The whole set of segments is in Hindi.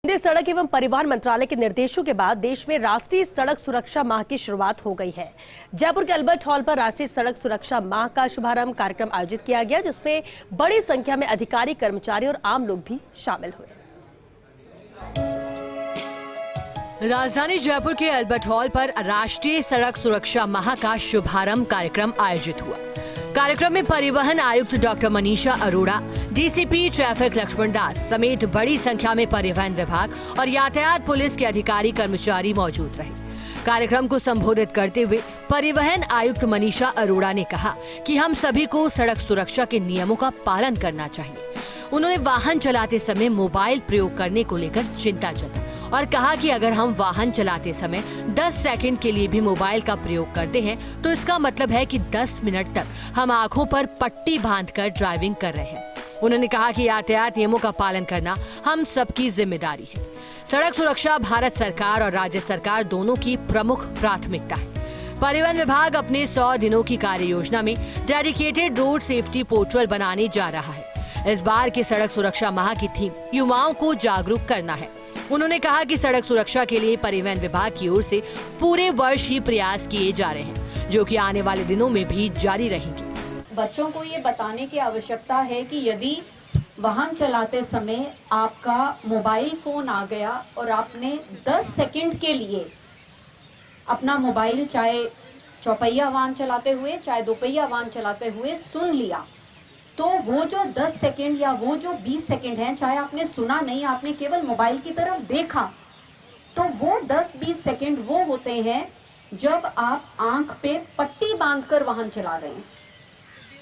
केंद्रीय सड़क एवं परिवहन मंत्रालय के निर्देशों के बाद देश में राष्ट्रीय सड़क सुरक्षा माह की शुरुआत हो गई है। जयपुर के अल्बर्ट हॉल पर राष्ट्रीय सड़क सुरक्षा माह का शुभारंभ कार्यक्रम आयोजित किया गया, जिसमें बड़ी संख्या में अधिकारी, कर्मचारी और आम लोग भी शामिल हुए। राजधानी जयपुर के अल्बर्ट हॉल पर राष्ट्रीय सड़क सुरक्षा माह का शुभारंभ कार्यक्रम आयोजित हुआ। कार्यक्रम में परिवहन आयुक्त doctor Manisha Arora, DCP traffic Laxman Das समेत बड़ी संख्या में परिवहन विभाग और यातायात पुलिस के अधिकारी कर्मचारी मौजूद रहे। कार्यक्रम को संबोधित करते हुए परिवहन आयुक्त मनीषा अरोड़ा ने कहा कि हम सभी को सड़क सुरक्षा के नियमों का पालन करना चाहिए। उन्होंने वाहन चलाते समय मोबाइल प्रयोग करने को लेकर चिंता जताई और कहा कि अगर हम वाहन चलाते समय 10 सेकंड के लिए भी मोबाइल का प्रयोग करते हैं तो इसका मतलब है कि 10 मिनट तक हम आंखों पर पट्टी बांधकर ड्राइविंग कर रहे हैं। उन्होंने कहा कि यातायात नियमों का पालन करना हम सबकी जिम्मेदारी है। सड़क सुरक्षा भारत सरकार और राज्य सरकार दोनों की प्रमुख प्राथमिकता है। परिवहन विभाग अपने 100 दिनों की कार्य योजना में डेडिकेटेड रोड सेफ्टी पोर्टल बनाने जा रहा है। इस बार की सड़क सुरक्षा माह की थीम युवाओं को जागरूक करना है। उन्होंने कहा कि सड़क सुरक्षा के लिए परिवहन विभाग की ओर से पूरे वर्ष ही प्रयास किए जा रहे हैं, जो कि आने वाले दिनों में भी जारी रहेंगे। बच्चों को ये बताने की आवश्यकता है कि यदि वाहन चलाते समय आपका मोबाइल फोन आ गया और आपने 10 सेकंड के लिए अपना मोबाइल, चाहे चौपहिया वाहन चलाते हुए चाहे दोपहिया वाहन चलाते हुए सुन लिया, तो वो जो 10 सेकंड या वो जो 20 सेकंड हैं, चाहे आपने सुना नहीं, आपने केवल मोबाइल की तरफ देखा, तो वो 10-20 सेकंड वो होते हैं जब आप आंख पे पट्टी बांधकर वाहन चला रहे हैं।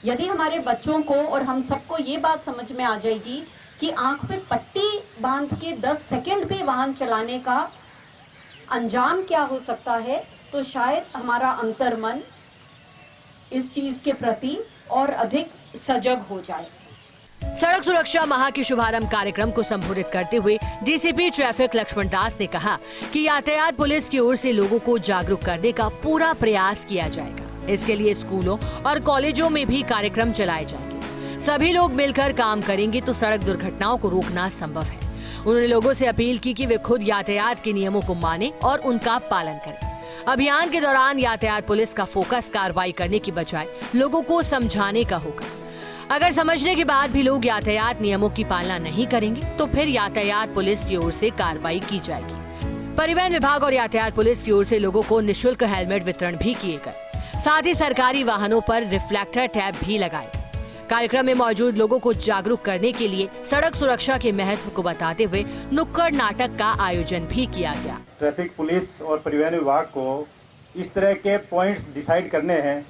यदि हमारे बच्चों को और हम सबको ये बात समझ में आ जाएगी कि आंख पे पट्टी बांध के 10 सेकंड पे वाहन चलाने का अंजाम क्या हो सकता है, तो शायद हमारा अंतर्मन इस चीज के प्रति और अधिक सजग हो जाए। सड़क सुरक्षा माह के शुभारंभ कार्यक्रम को संबोधित करते हुए डीसीपी ट्रैफिक लक्ष्मण दास ने कहा कि यातायात पुलिस की ओर से लोगों को जागरूक करने का पूरा प्रयास किया जाएगा। इसके लिए स्कूलों और कॉलेजों में भी कार्यक्रम चलाए जाएंगे। सभी लोग मिलकर काम करेंगे तो सड़क दुर्घटनाओं को रोकना संभव है। उन्होंने लोगों से अपील की कि वे खुद यातायात के नियमों को माने और उनका पालन करें। अभियान के दौरान यातायात पुलिस का फोकस कार्रवाई करने की बजाय लोगों को समझाने का होगा। अगर समझने के बाद भी लोग यातायात नियमों की पालना नहीं करेंगे तो फिर यातायात पुलिस की ओर से कार्रवाई की जाएगी। परिवहन विभाग और यातायात पुलिस की ओर से लोगों को निःशुल्क हेलमेट वितरण भी किए गए। साथ ही सरकारी वाहनों पर रिफ्लेक्टर टैब भी लगाए। कार्यक्रम में मौजूद लोगों को जागरूक करने के लिए सड़क सुरक्षा के महत्व को बताते हुए नुक्कड़ नाटक का आयोजन भी किया गया। ट्रैफिक पुलिस और परिवहन विभाग को इस तरह के पॉइंट्स डिसाइड करने हैं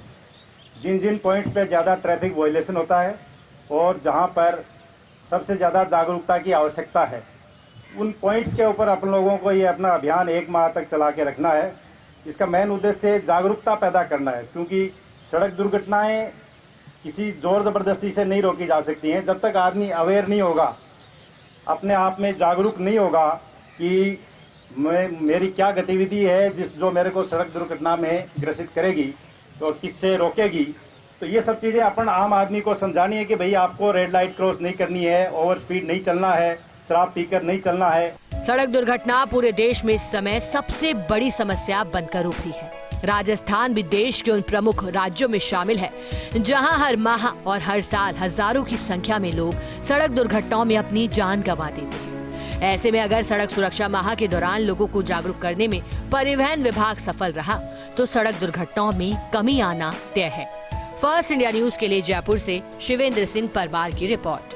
जिन जिन पॉइंट्स पे ज़्यादा ट्रैफिक वायलेशन होता है और जहां पर सबसे ज़्यादा जागरूकता की आवश्यकता है, उन पॉइंट्स के ऊपर अपन लोगों को ये अपना अभियान 1 माह तक चला के रखना है। इसका मेन उद्देश्य जागरूकता पैदा करना है, क्योंकि सड़क दुर्घटनाएं किसी जोर ज़बरदस्ती से नहीं रोकी जा सकती हैं। जब तक आदमी अवेयर नहीं होगा, अपने आप में जागरूक नहीं होगा कि मेरी क्या गतिविधि है जो मेरे को सड़क दुर्घटना में ग्रसित करेगी तो किससे रोकेगी, तो ये सब चीज़ें अपन आम आदमी को समझानी है कि भाई आपको रेड लाइट क्रॉस नहीं करनी है, ओवर स्पीड नहीं चलना है, शराब पीकर नहीं चलना है। सड़क दुर्घटना पूरे देश में इस समय सबसे बड़ी समस्या बनकर उभरी है। राजस्थान भी देश के उन प्रमुख राज्यों में शामिल है जहां हर माह और हर साल हजारों की संख्या में लोग सड़क दुर्घटनाओं में अपनी जान गंवा देते हैं। ऐसे में अगर सड़क सुरक्षा माह के दौरान लोगों को जागरूक करने में परिवहन विभाग सफल रहा तो सड़क दुर्घटनाओं में कमी आना तय है। फर्स्ट इंडिया न्यूज के लिए जयपुर से शिवेंद्र सिंह परमार की रिपोर्ट।